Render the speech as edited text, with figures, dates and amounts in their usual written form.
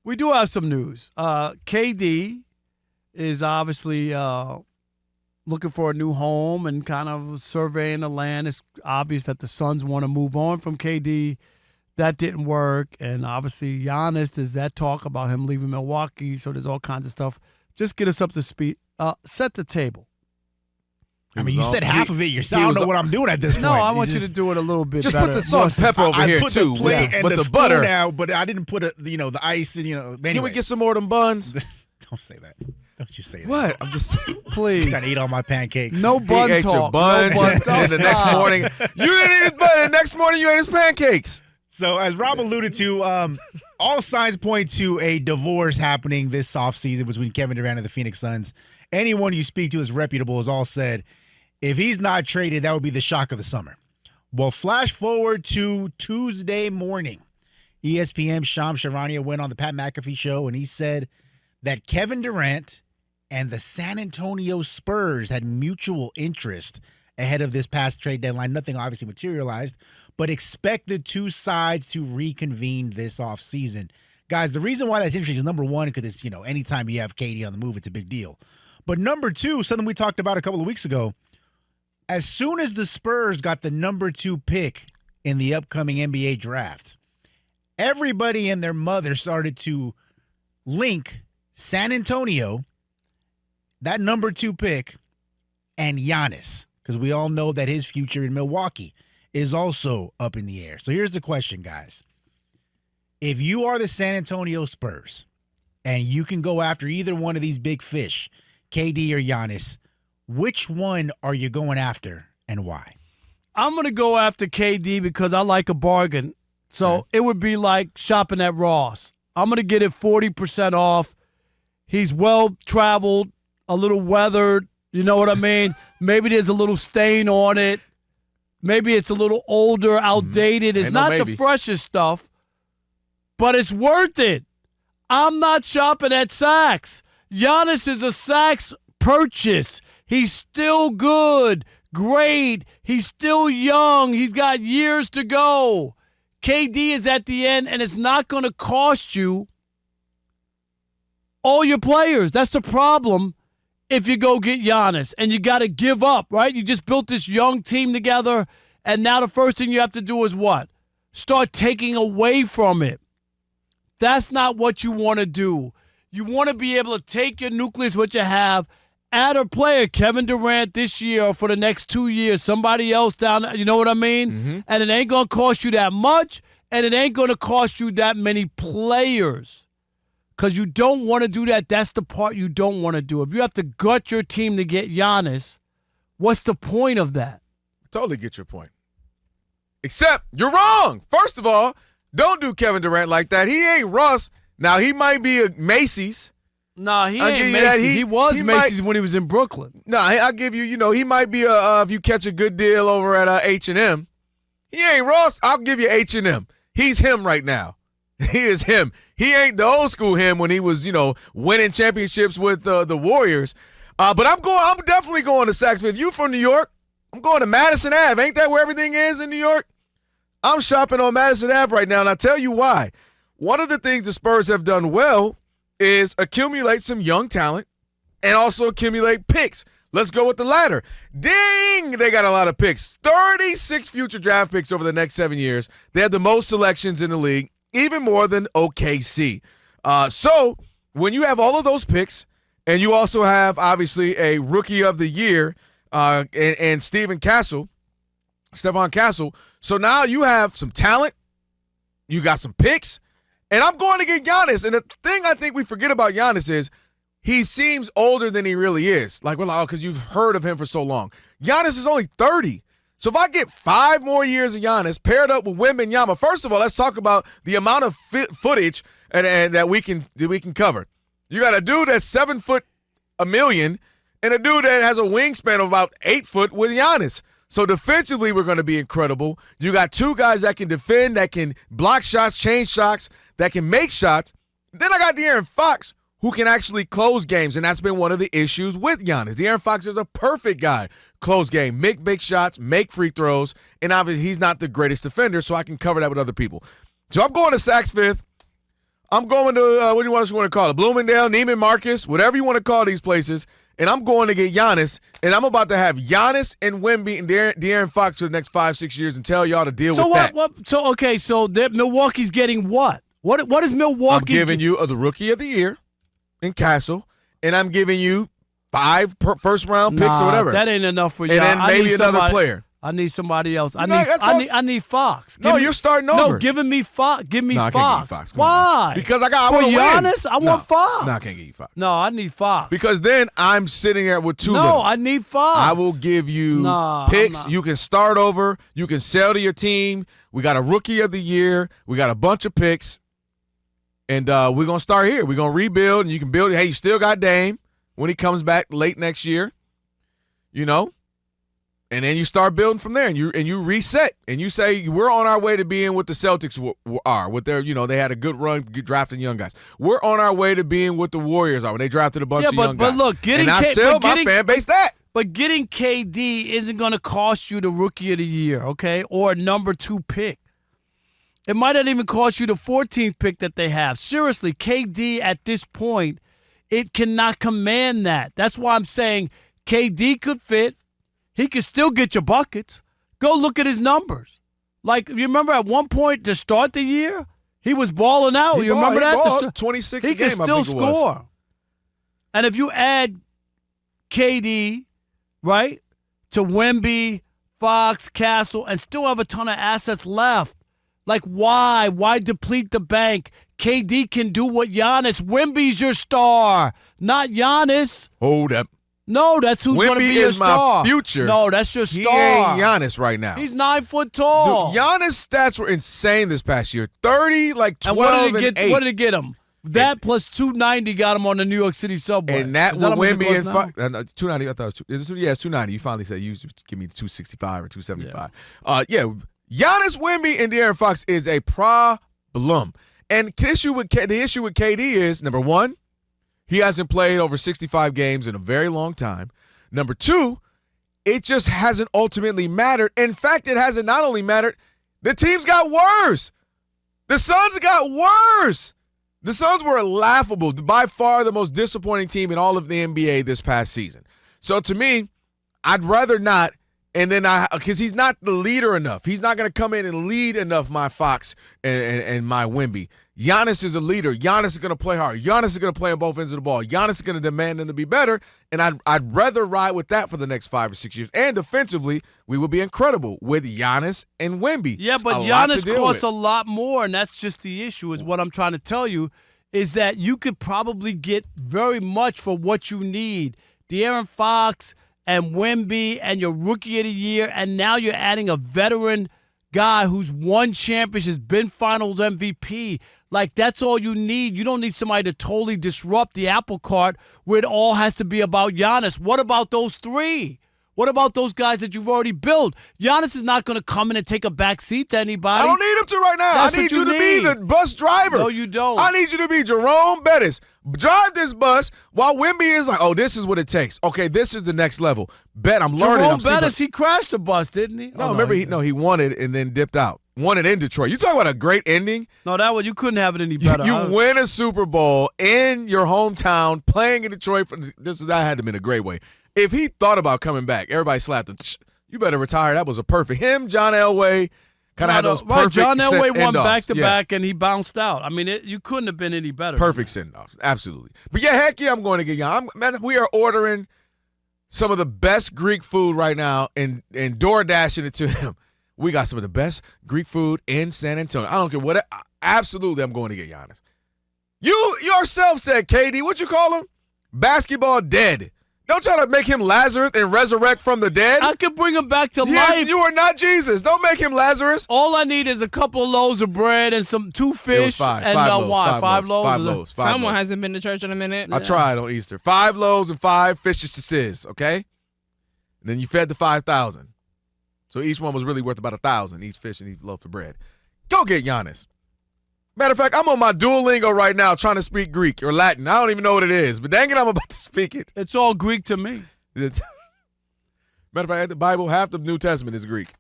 We do have some news. KD is obviously looking for a new home and kind of surveying the land. It's obvious that the Suns want to move on from KD. That didn't work. And obviously Giannis, there's that talk about him leaving Milwaukee. So there's all kinds of stuff. Just get us up to speed. Set the table. I mean, you said half of it yourself. I don't know what I'm doing at this point. No, I want you to do it a better. Just put the salt and pepper over here, too. But the butter now, but I didn't put the ice and, Anyway. Can we get some more of them buns? Don't say that. Don't you say that. What? I'm just saying. Please. You got to eat all my pancakes. No bun he ate talk. your bun. No bun And the next morning, you didn't eat his bun. The next morning, you ate his pancakes. So, as Rob alluded to, all signs point to a divorce happening this offseason between Kevin Durant and the Phoenix Suns. Anyone you speak to is reputable, has all said, if he's not traded, that would be the shock of the summer. Well, flash forward to Tuesday morning. ESPN's Shams Charania went on the Pat McAfee show, and he said that Kevin Durant and the San Antonio Spurs had mutual interest ahead of this past trade deadline. Nothing obviously materialized, but expect the two sides to reconvene this offseason. Guys, the reason why that's interesting is, number one, because it's, anytime you have KD on the move, it's a big deal. But number two, something we talked about a couple of weeks ago, as soon as the Spurs got the number 2 pick in the upcoming NBA draft, everybody and their mother started to link San Antonio, that number 2 pick, and Giannis, because we all know that his future in Milwaukee is also up in the air. So here's the question, guys. If you are the San Antonio Spurs and you can go after either one of these big fish, KD or Giannis, which one are you going after and why? I'm going to go after KD because I like a bargain. So It would be like shopping at Ross. I'm going to get it 40% off. He's well-traveled, a little weathered. You know what I mean? Maybe there's a little stain on it. Maybe it's a little older, outdated. It's not the freshest stuff, but it's worth it. I'm not shopping at Saks. Giannis is a Saks purchase. He's still good, great. He's still young. He's got years to go. KD is at the end, and it's not going to cost you all your players. That's the problem if you go get Giannis, and you got to give up, right? You just built this young team together, and now the first thing you have to do is what? Start taking away from it. That's not what you want to do. You want to be able to take your nucleus, what you have, add a player, Kevin Durant this year or for the next 2 years, somebody else down there, you know what I mean? Mm-hmm. And it ain't going to cost you that much, and it ain't going to cost you that many players because you don't want to do that. That's the part you don't want to do. If you have to gut your team to get Giannis, what's the point of that? Totally get your point. Except you're wrong. First of all, don't do Kevin Durant like that. He ain't Russ. Now, he might be a Macy's. Nah, he ain't Macy's. He was Macy's when he was in Brooklyn. Nah, I'll give you, he might be if you catch a good deal over at H&M. He ain't Ross. I'll give you H&M. He's him right now. He is him. He ain't the old school him when he was, winning championships with the Warriors. But I'm definitely going to Saks Fifth. You from New York? I'm going to Madison Ave. Ain't that where everything is in New York? I'm shopping on Madison Ave right now, and I'll tell you why. One of the things the Spurs have done well is accumulate some young talent and also accumulate picks. Let's go with the latter. Ding! They got a lot of picks. 36 future draft picks over the next 7 years. They have the most selections in the league, even more than OKC. So when you have all of those picks, and you also have, obviously, a Rookie of the Year and Stephon Castle, so now you have some talent, you got some picks, and I'm going to get Giannis. And the thing I think we forget about Giannis is he seems older than he really is. Like, well, because you've heard of him for so long. Giannis is only 30. So if I get 5 more years of Giannis paired up with Wembanyama, first of all, let's talk about the amount of footage and that we can cover. You got a dude that's 7 foot a million and a dude that has a wingspan of about 8 foot with Giannis. So defensively, we're going to be incredible. You got 2 guys that can defend, that can block shots, change shots, that can make shots. Then I got De'Aaron Fox, who can actually close games, and that's been one of the issues with Giannis. De'Aaron Fox is a perfect guy. Close game, make big shots, make free throws, and obviously he's not the greatest defender, so I can cover that with other people. So I'm going to Saks Fifth. I'm going to, what do you want to call it? Bloomingdale, Neiman Marcus, whatever you want to call these places. And I'm going to get Giannis. And I'm about to have Giannis and Wemby and De'Aaron Fox for the next 5-6 years and tell y'all to deal with that. So Milwaukee's getting what? What is Milwaukee? I'm giving you the Rookie of the Year in Castle. And I'm giving you 5 first-round picks or whatever. That ain't enough for you. And then maybe another player. I need somebody else. I need Fox. You're starting over. No, give me Fox. Give me Fox. I can't give you Fox. Why? Because I for Giannis, I want Fox. No, I can't give you Fox. No, I need Fox. Because then I'm sitting there with 2 of them. No, I need Fox. I will give you picks. You can start over. You can sell to your team. We got a Rookie of the Year. We got a bunch of picks. And we're going to start here. We're going to rebuild, and you can build. Hey, you still got Dame when he comes back late next year. You know? And then you start building from there, and you reset, and you say we're on our way to being what the Celtics are. With their, they had a good run drafting young guys. We're on our way to being what the Warriors are when they drafted a bunch of young guys. But look, and I sell my fan base that. But getting KD isn't going to cost you the Rookie of the Year, okay, or a number 2 pick. It might not even cost you the 14th pick that they have. Seriously, KD at this point, it cannot command that. That's why I'm saying KD could fit. He can still get your buckets. Go look at his numbers. Like, you remember at one point to start the year, he was balling out. You remember that? 26 he a game, can still score. And if you add KD, right, to Wemby, Fox, Castle, and still have a ton of assets left, like why? Why deplete the bank? KD can do what Giannis. Wemby's your star, not Giannis. Hold up. No, that's who's going to be your star. My future. No, that's your star. He ain't Giannis right now. He's 9 foot tall. Dude, Giannis' stats were insane this past year. 30, 12, and 8. What did it get him? That plus 290 got him on the New York City subway. And that with Wemby and Fox. 290, I thought it was it's 290. You finally said you give me 265 or 275. Yeah. Giannis, Wemby, and De'Aaron Fox is a problem. And the issue with KD is, number one, he hasn't played over 65 games in a very long time. Number two, it just hasn't ultimately mattered. In fact, it hasn't not only mattered, the teams got worse. The Suns got worse. The Suns were laughable, by far the most disappointing team in all of the NBA this past season. So to me, I'd rather not, and then because he's not the leader enough. He's not going to come in and lead enough my Fox and my Wemby. Giannis is a leader. Giannis is going to play hard. Giannis is going to play on both ends of the ball. Giannis is going to demand them to be better, and I'd rather ride with that for the next 5 or 6 years. And defensively, we will be incredible with Giannis and Wemby. Yeah, but Giannis costs a lot more, and that's just the issue is what I'm trying to tell you, is that you could probably get very much for what you need. De'Aaron Fox and Wemby and your Rookie of the Year, and now you're adding a veteran guy who's won championships, been Finals MVP. Like, that's all you need. You don't need somebody to totally disrupt the apple cart where it all has to be about Giannis. What about those 3? What about those guys that you've already built? Giannis is not going to come in and take a back seat to anybody. I don't need him to right now. That's I need you to be the bus driver. No, you don't. I need you to be Jerome Bettis. Drive this bus while Wemby is like, oh, this is what it takes. Okay, this is the next level. I'm learning. Jerome Bettis, he crashed the bus, didn't he? No, remember, he won it and then dipped out. Won it in Detroit. You talk about a great ending. No, you couldn't have it any better. You win a Super Bowl in your hometown, playing in Detroit. That had to have been a great way. If he thought about coming back, everybody slapped him. You better retire. That was a perfect. Him, John Elway, kind of had those perfect John Elway won back-to-back, and he bounced out. I mean, you couldn't have been any better. Perfect send-offs. Absolutely. But, yeah, heck yeah, I'm going to get young. Man, we are ordering some of the best Greek food right now and DoorDashing it to him. We got some of the best Greek food in San Antonio. I don't care what. Absolutely, I'm going to get Giannis. You yourself said, KD, what you call him? Basketball dead. Don't try to make him Lazarus and resurrect from the dead. I could bring him back to life. You are not Jesus. Don't make him Lazarus. All I need is a couple of loaves of bread and 2 fish. Five loaves. Someone hasn't been to church in a minute. I tried on Easter. 5 loaves and 5 fishes, okay? And then you fed the 5,000. So each one was really worth about 1,000, each fish and each loaf of bread. Go get Giannis. Matter of fact, I'm on my Duolingo right now trying to speak Greek or Latin. I don't even know what it is, but dang it, I'm about to speak it. It's all Greek to me. Matter of fact, the Bible, half the New Testament is Greek.